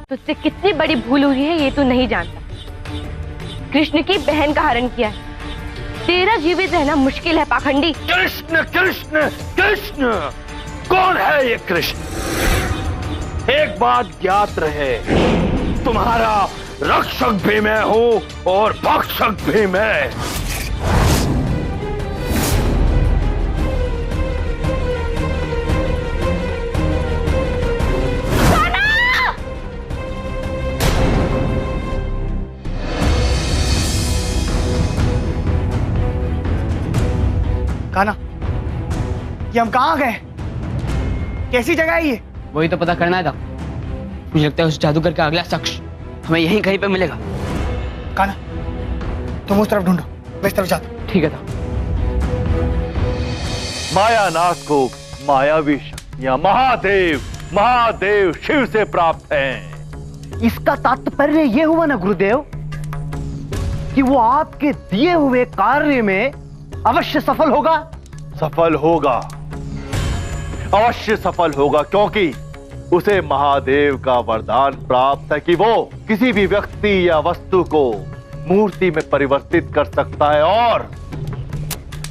तुझसे कितनी बड़ी भूल हुई है ये तू नहीं जानता। कृष्ण की बहन का हरण किया है। तेरा जीवित रहना मुश्किल है पाखंडी। कृष्ण कृष्ण कृष्ण, कौन है ये कृष्ण? एक बात ज्ञात रहे, तुम्हारा रक्षक भी मैं हूं और भक्षक भी मैं। कान्हा, ये हम कहाँ गए? कैसी जगह है ये? वही तो पता करना था। मुझे लगता है उस जादूगर का अगला शख्स हमें यहीं कहीं पे मिलेगा। कान्हा, तुम उस तरफ ढूंढो, मैं इस तरफ जाता हूं। ठीक है था। मायानाथ को मायावी शक्तियां महादेव शिव से प्राप्त हैं। इसका तात्पर्य यह हुआ ना गुरुदेव कि वो आपके दिए हुए कार्य में अवश्य सफल होगा। सफल होगा, अवश्य सफल होगा, क्योंकि उसे महादेव का वरदान प्राप्त है कि वो किसी भी व्यक्ति या वस्तु को मूर्ति में परिवर्तित कर सकता है और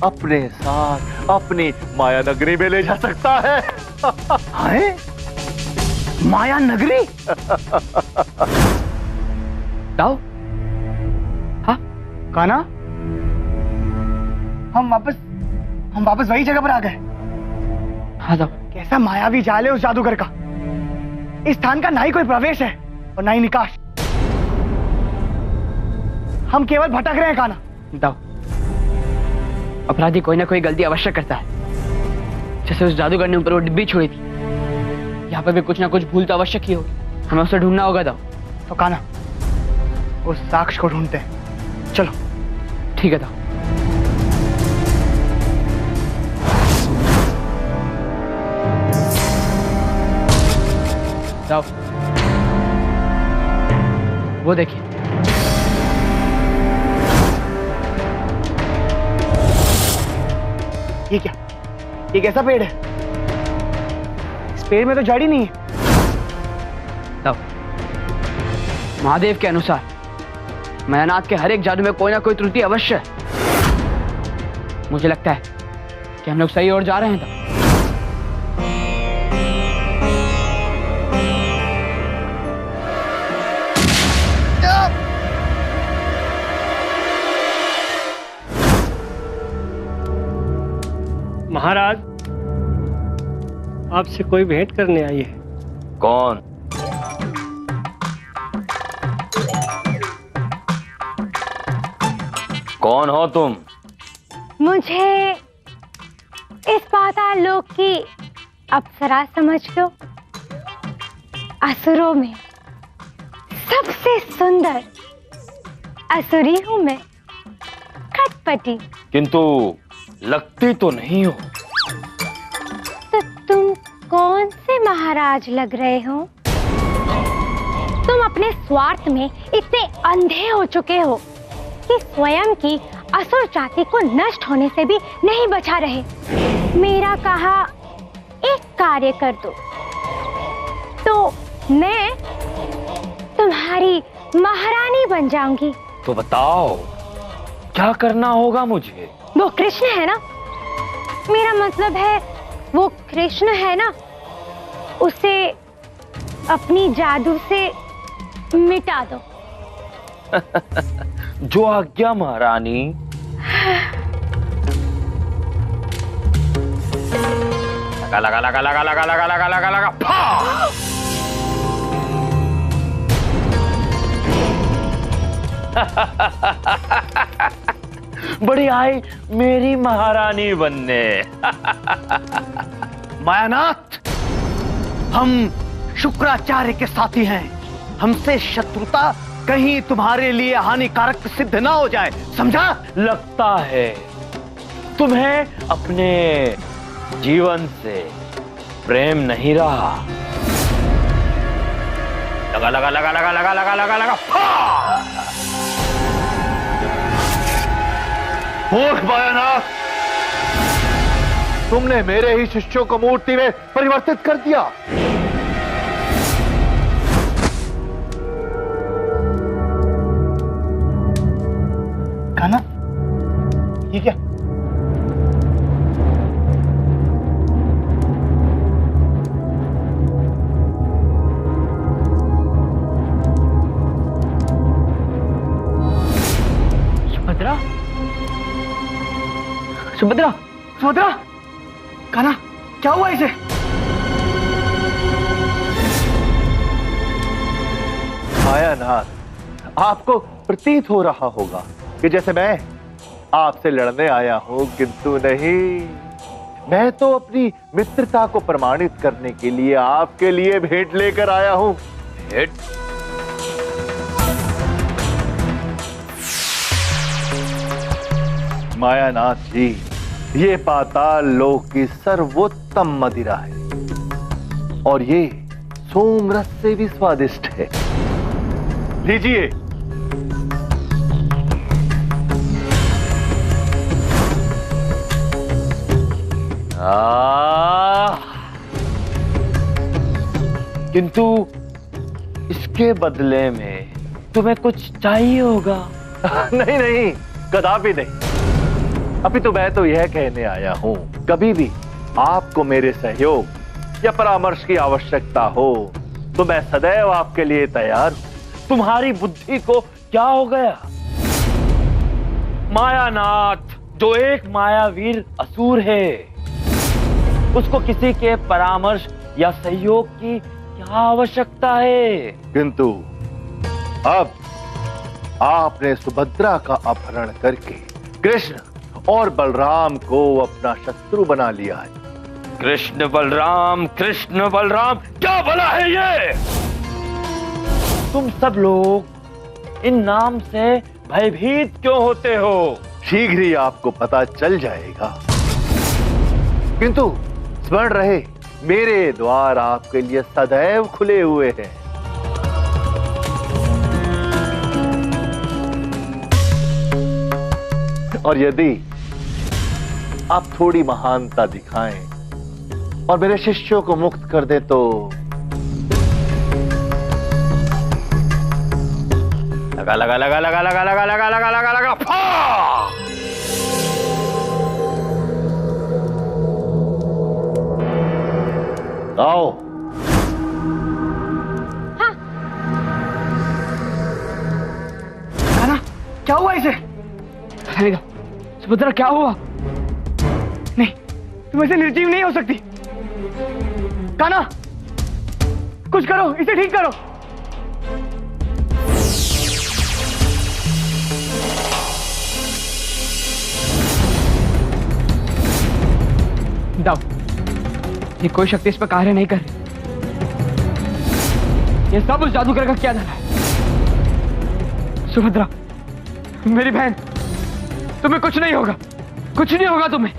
अपने साथ अपनी माया नगरी में ले जा सकता है। है? माया नगरी? जाओ। हाँ कान्हा, हम वापस वही जगह पर आ गए। हाँ जाओ। कैसा मायावी जाल है उस जादूगर का। इस स्थान का ना ही कोई प्रवेश है और ना ही निकास। हम केवल भटक रहे हैं कान्हा। जाओ। अपराधी कोई ना कोई गलती अवश्य करता है। जैसे उस जादूगर ने ऊपर वो डिब्बी छोड़ी थी, यहाँ पर भी कुछ ना कुछ भूल तो अवश्य की होगी। हमें उसे ढूंढना होगा। जाओ। तो कान्हा, उस साक्ष को ढूंढते हैं। चलो। ठीक है। जाओ। जाओ। वो देखिए। ये क्या? ये कैसा पेड़ है? इस पेड़ में तो जड़ ही नहीं है। जाओ। महादेव के अनुसार मायानाथ के हर एक जादू में कोई ना कोई त्रुटि अवश्य है। मुझे लगता है कि हम लोग सही ओर जा रहे हैं। महाराज, आपसे कोई भेंट करने आई है। कौन? कौन हो तुम? मुझे इस पाताल लोक की अप्सरा समझ लो। असुरों में सबसे सुंदर असुरी हूं मैं, खटपटी। किंतु लगती तो नहीं हो। तो तुम कौन से महाराज लग रहे हो? तुम अपने स्वार्थ में इतने अंधे हो चुके हो कि स्वयं की असुर जाति को नष्ट होने से भी नहीं बचा रहे। मेरा कहा एक कार्य कर दो तो मैं तुम्हारी महारानी बन जाऊंगी। तो बताओ क्या करना होगा मुझे? वो कृष्ण है ना, मेरा मतलब है वो कृष्ण है ना, उसे अपनी जादू से मिटा दो। जो आज्ञा महारानी। लगा लगा लगा लगा लगा लगा लगा लगा लगा फा! बड़ी आई मेरी महारानी बनने। मायानाथ, हम शुक्राचार्य के साथी हैं। हमसे शत्रुता कहीं तुम्हारे लिए हानिकारक सिद्ध ना हो जाए, समझा? लगता है तुम्हें अपने जीवन से प्रेम नहीं रहा। लगा लगा लगा लगा लगा लगा लगा लगा फा! मूर्ख मायानाथ, तुमने मेरे ही शिष्यों को मूर्ति में परिवर्तित कर दिया। सुभद्रा, सुभद्रा, कान्हा, क्या हुआ इसे? मायानाथ, आपको प्रतीत हो रहा होगा कि जैसे मैं आपसे लड़ने आया हूं, किंतु नहीं, मैं तो अपनी मित्रता को प्रमाणित करने के लिए आपके लिए भेंट लेकर आया हूं। भेंट? मायानाथ जी, ये पाताल लोक की सर्वोत्तम मदिरा है और ये सोमरस से भी स्वादिष्ट है। लीजिए। किंतु इसके बदले में तुम्हें कुछ चाहिए होगा। नहीं नहीं, कदापि नहीं। अभी तो मैं तो यह कहने आया हूं, कभी भी आपको मेरे सहयोग या परामर्श की आवश्यकता हो तो मैं सदैव आपके लिए तैयार हूं। तुम्हारी बुद्धि को क्या हो गया? मायानाथ जो एक मायावीर असुर है, उसको किसी के परामर्श या सहयोग की क्या आवश्यकता है? किंतु अब आपने सुभद्रा का अपहरण करके कृष्ण और बलराम को अपना शत्रु बना लिया है। कृष्ण बलराम, क्या भला है ये? तुम सब लोग इन नाम से भयभीत क्यों होते हो? शीघ्र ही आपको पता चल जाएगा। किंतु स्मरण रहे, मेरे द्वार आपके लिए सदैव खुले हुए हैं। और यदि आप थोड़ी महानता दिखाएं और मेरे शिष्यों को मुक्त कर दे तो लगा लगा लगा लगा लगा लगा लगा लगा लगा लगा फा! आओ। हाँ। कान्हा, क्या हुआ इसे? सुभद्रा, क्या हुआ? नहीं, तुम ऐसे निर्जीव नहीं हो सकती। कान्हा, कुछ करो, इसे ठीक करो। दाऊ, ये कोई शक्ति इस पर कार्य नहीं कर रही। ये सब उस जादूगर का क्या धन है? सुभद्रा, मेरी बहन, तुम्हें कुछ नहीं होगा, कुछ नहीं होगा तुम्हें।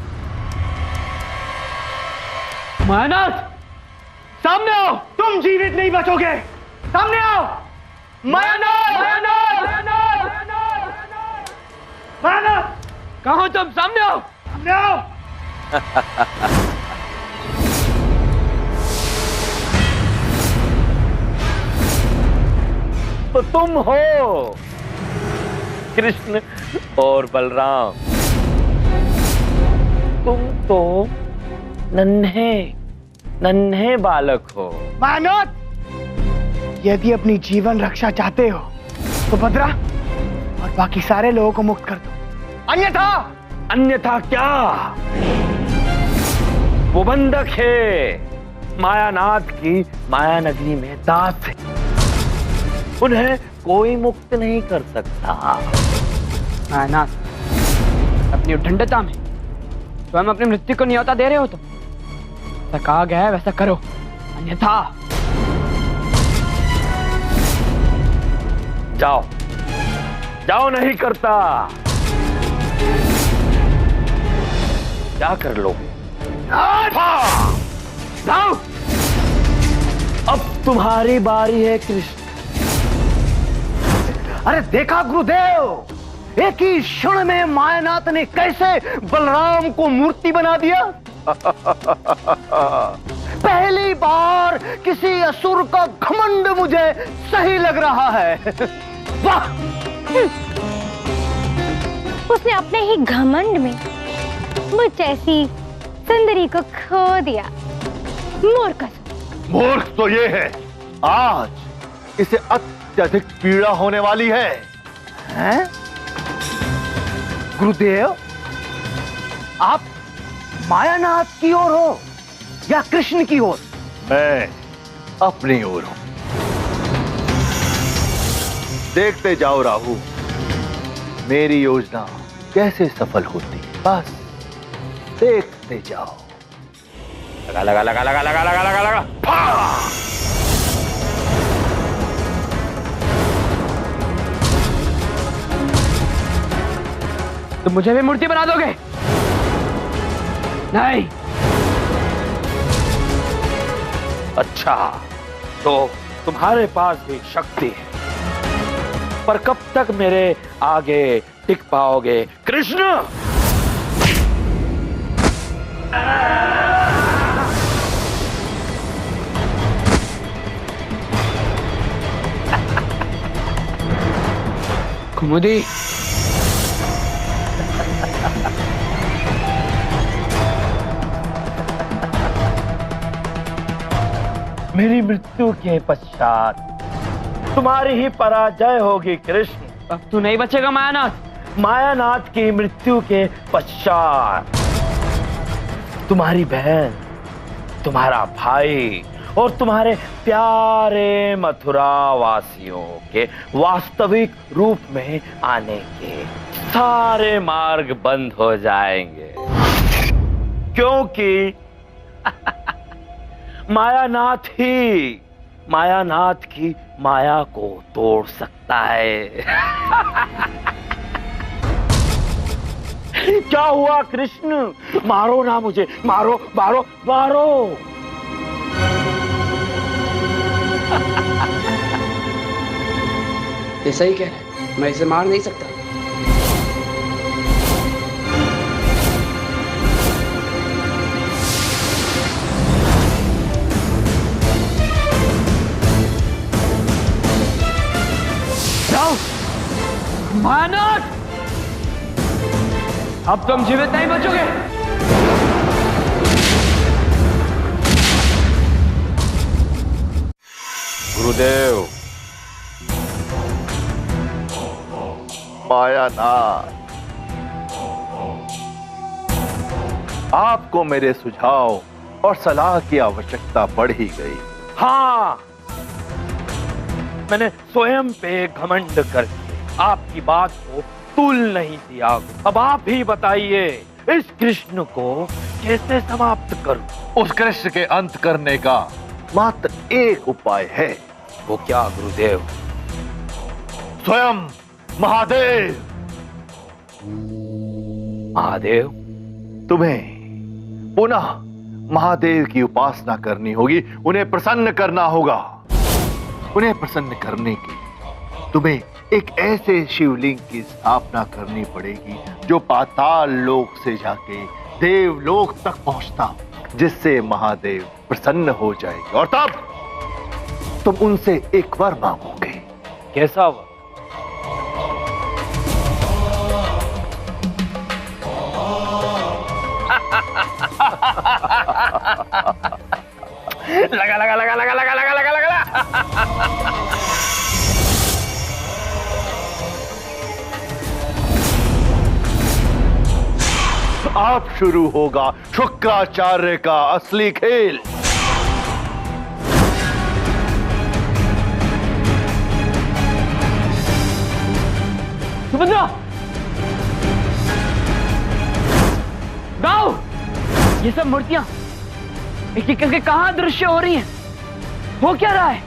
मायानाथ, सामने आओ। तुम जीवित नहीं बचोगे। सामने आओ। मायानाथ, मायानाथ, कहाँ हो तुम? सामने आओ। सामने आओ। तो तुम हो कृष्ण और बलराम। तुम तो नन्हे बालक हो। मायानाथ, यदि अपनी जीवन रक्षा चाहते हो तो भद्रा और बाकी सारे लोगों को मुक्त कर दो, अन्यथा क्या? वो बंधक है, मायानाथ की माया नगरी में दास है, उन्हें कोई मुक्त नहीं कर सकता। मायानाथ, अपनी उद्दंडता में स्वयं अपनी मृत्यु को न्योता दे रहे हो तो ऐसा कहा गया है वैसा करो, अन्यथा जाओ। जाओ, नहीं करता। क्या कर लोगे? जाओ। अब तुम्हारी बारी है कृष्ण। अरे देखा गुरुदेव, एक ही क्षण में मायानाथ ने कैसे बलराम को मूर्ति बना दिया। पहली बार किसी असुर का घमंड मुझे सही लग रहा है। वाह! उसने अपने ही घमंड में मुझ जैसी सुंदरी को खो दिया। मूर्ख तो ये है, आज इसे अत्यधिक पीड़ा होने वाली है। हैं? गुरुदेव, आप मायानाथ की ओर हो या कृष्ण की ओर? मैं अपनी ओर हूं। देखते जाओ राहु, मेरी योजना कैसे सफल होती है, बस देखते जाओ। लगा लगा लगा लगा लगा लगा लगा लगा फा! तुम मुझे भी मूर्ति बना दोगे? नहीं। अच्छा, तो तुम्हारे पास भी शक्ति है, पर कब तक मेरे आगे टिक पाओगे कृष्ण? कुमुदी, मेरी मृत्यु के पश्चात तुम्हारी ही पराजय होगी कृष्ण। अब तू नहीं बचेगा मायानाथ। मायानाथ की मृत्यु के पश्चात तुम्हारी बहन, तुम्हारा भाई और तुम्हारे प्यारे मथुरा वासियों के वास्तविक रूप में आने के सारे मार्ग बंद हो जाएंगे, क्योंकि मायानाथ की माया को तोड़ सकता है। क्या हुआ कृष्ण? मारो ना मुझे, मारो मारो मारो। ये सही कह रहे हैं, मैं इसे मार नहीं सकता। मायानाथ, अब तुम जीवित नहीं बचोगे। गुरुदेव, मायानाथ, आपको मेरे सुझाव और सलाह की आवश्यकता पड़ ही गई। हाँ, मैंने स्वयं पे घमंड करके आपकी बात को तुल नहीं दिया। अब आप ही बताइए, इस कृष्ण को कैसे समाप्त करूं? उस कृष्ण के अंत करने का मात्र एक उपाय है। वो क्या गुरुदेव? स्वयं महादेव। महादेव? तुम्हें पुनः महादेव की उपासना करनी होगी, उन्हें प्रसन्न करना होगा। उन्हें प्रसन्न करने के तुम्हें एक ऐसे शिवलिंग की स्थापना करनी पड़ेगी जो पाताल लोक से जाके देवलोक तक पहुंचता, जिससे महादेव प्रसन्न हो जाएंगे और तब तुम उनसे एक वर मांगोगे। कैसा वर? लगा लगा लगा लगा लगा लगा लगा लगा। अब शुरू होगा शुक्राचार्य का असली खेल। सुभद्रा, गाओ। ये सब मूर्तियां एक एक करके कहां दृश्य हो रही हैं? हो क्या रहा है?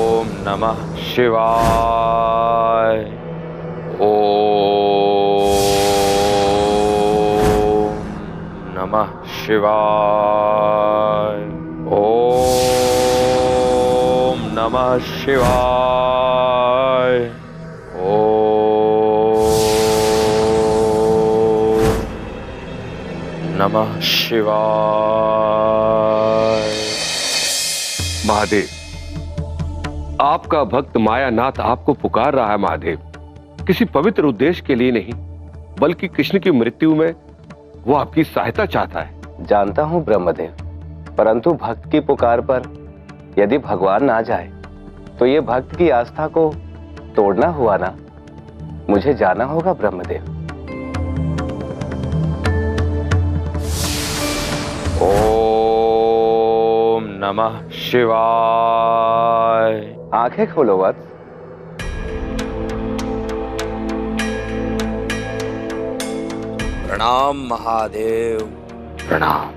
ओम नमः शिवाय। ओम नमः शिवाय। ओम नमः शिवाय। ओम नमः शिवाय। महादेव, आपका भक्त मायानाथ आपको पुकार रहा है। महादेव, किसी पवित्र उद्देश्य के लिए नहीं, बल्कि कृष्ण की मृत्यु में वो आपकी सहायता चाहता है। जानता हूं ब्रह्मदेव, परंतु भक्त की पुकार पर यदि भगवान ना जाए तो ये भक्त की आस्था को तोड़ना हुआ ना। मुझे जाना होगा ब्रह्मदेव। ओम नमः शिवाय। आंखें खोलो वत्स। प्रणाम महादेव। प्रणाम।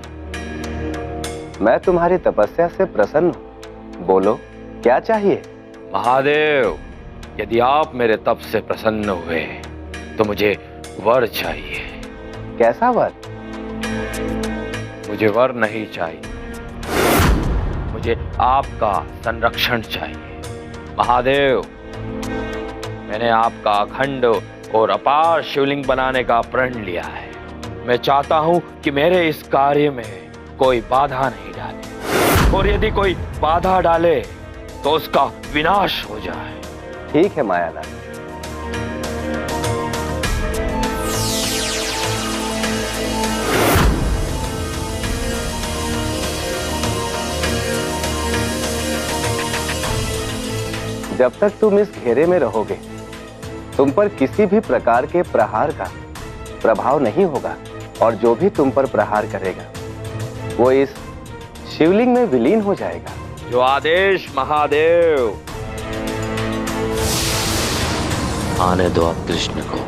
मैं तुम्हारी तपस्या से प्रसन्न हूं। बोलो क्या चाहिए? महादेव, यदि आप मेरे तप से प्रसन्न हुए तो मुझे वर चाहिए। कैसा वर? मुझे वर नहीं चाहिए, मुझे आपका संरक्षण चाहिए। महादेव, मैंने आपका अखंड और अपार शिवलिंग बनाने का प्रण लिया है। मैं चाहता हूं कि मेरे इस कार्य में कोई बाधा नहीं डाले, और यदि कोई बाधा डाले तो उसका विनाश हो जाए। ठीक है मायानाथ। जब तक तुम इस घेरे में रहोगे, तुम पर किसी भी प्रकार के प्रहार का प्रभाव नहीं होगा, और जो भी तुम पर प्रहार करेगा वो इस शिवलिंग में विलीन हो जाएगा। जो आदेश महादेव। आने दो अब कृष्ण को,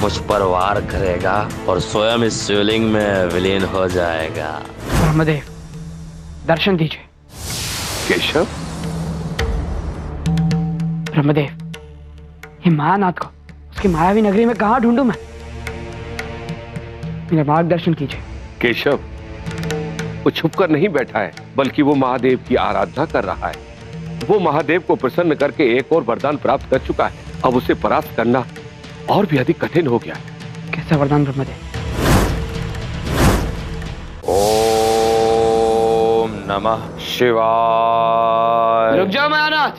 मुझ पर वार करेगा और स्वयं इस शिवलिंग में विलीन हो जाएगा। ब्रह्मदेव, दर्शन दीजिए। केशव, ब्रह्मदेव, ये मायानाथ को उसकी मायावी नगरी में कहां ढूंढूं मैं? मेरा मार्गदर्शन कीजिए। केशव, वो छुप कर नहीं बैठा है, बल्कि वो महादेव की आराधना कर रहा है। वो महादेव को प्रसन्न करके एक और वरदान प्राप्त कर चुका है। अब उसे परास्त करना और भी अधिक कठिन हो गया है। कैसा वरदान ब्रह्मदेव? ओम नमः शिवाय। रुक जाओ मायानाथ।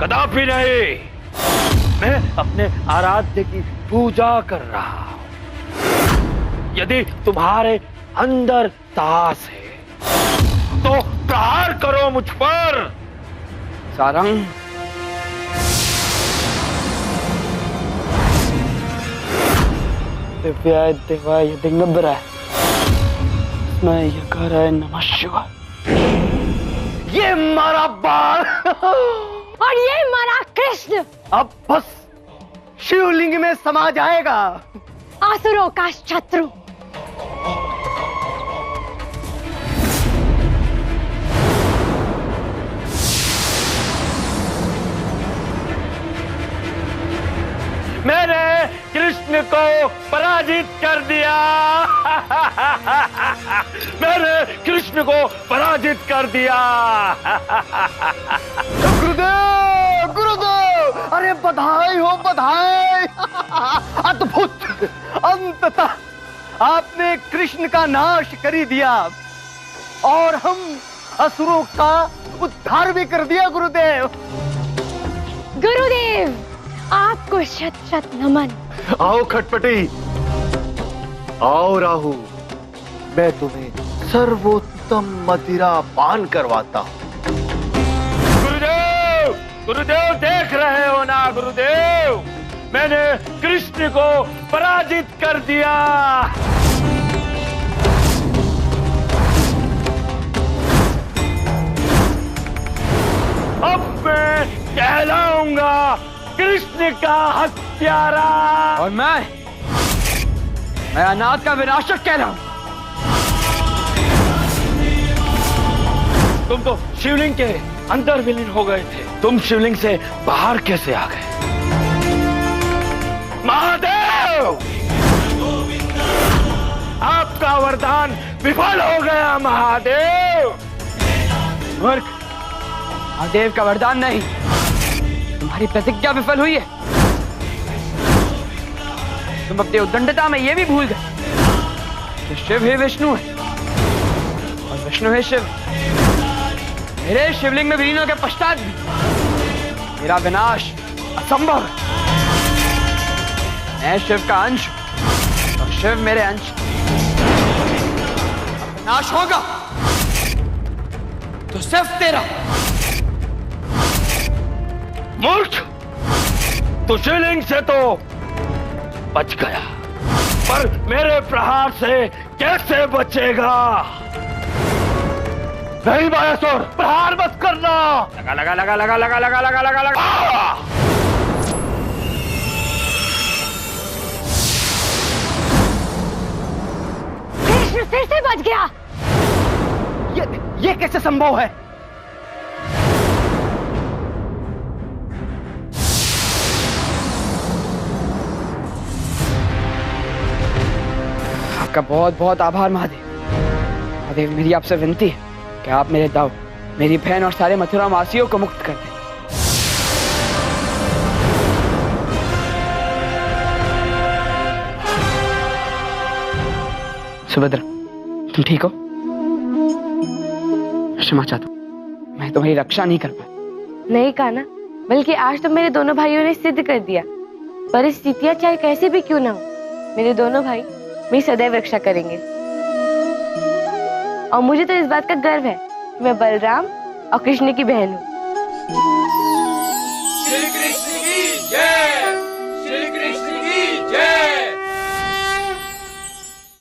कदापि नहीं, मैं अपने आराध्य की पूजा कर रहा हूं। यदि तुम्हारे अंदर साहस है तो प्रहार करो मुझ पर। सारंग, दिव्याय देवाय दिगंबराय, मैं ये कह रहा है नमः शिवाय। ये मारा बाल और ये मारा कृष्ण अब बस शिवलिंग में समा जाएगा। आसुरों का शत्रु। मैंने कृष्ण को पराजित कर दिया। मैंने कृष्ण को पराजित कर दिया। गुरुदेव, गुरुदेव, अरे बधाई हो बधाई। अद्भुत, अंततः आपने कृष्ण का नाश कर ही दिया और हम असुरों का उद्धार भी कर दिया। गुरुदेव, गुरुदेव, आपको शत शत नमन। आओ खटपटी, आओ राहु, मैं तुम्हें सर्वोत्तम मदिरा पान करवाता हूं। गुरुदेव, गुरुदेव देख रहे हो ना गुरुदेव, मैंने कृष्ण को पराजित कर दिया। अब मैं कहलाऊंगा कृष्ण का हत्यारा। और मैं अनाथ का विनाशक कह रहा हूं। तुम तो शिवलिंग के अंदर विलीन हो गए थे, तुम शिवलिंग से बाहर कैसे आ गए? महादेव, आपका वरदान विफल हो गया। महादेव, मूर्ख, महादेव का वरदान नहीं, तुम्हारी प्रतिज्ञा विफल हुई है। तुम अपनी उद्दंडता में यह भी भूल गए कि शिव ही विष्णु है और विष्णु है शिव। मेरे शिवलिंग में विलीन होने के पश्चात भी मेरा विनाश असंभव है। मैं शिव का अंश और शिव मेरे अंश। विनाश होगा तो सिर्फ तेरा मूर्ख, तू शिवलिंग से तो बच गया, पर मेरे प्रहार से कैसे बचेगा? नहीं मायासुर, प्रहार मत करना। लगा लगा लगा लगा लगा लगा लगा लगा लगा। कृष्ण फिर से बच गया। ये कैसे संभव है? आपका बहुत बहुत आभार महादेव। महादेव, मेरी आपसे विनती है कि आप मेरे दाऊ, मेरी बहन और सारे मथुरा वासियों को मुक्त कर दें। सुभद्रा, तुम ठीक हो? क्षमा चाहता हूं, मैं तुम्हारी रक्षा नहीं कर पाया। नहीं कान्हा, बल्कि आज तो मेरे दोनों भाइयों ने सिद्ध कर दिया। परिस्थितियां चाहे कैसे भी क्यों ना हो, मेरे दोनों भाई मेरी सदैव रक्षा करेंगे। और मुझे तो इस बात का गर्व है कि मैं बलराम और कृष्ण की बहन हूँ। श्री कृष्ण की जय।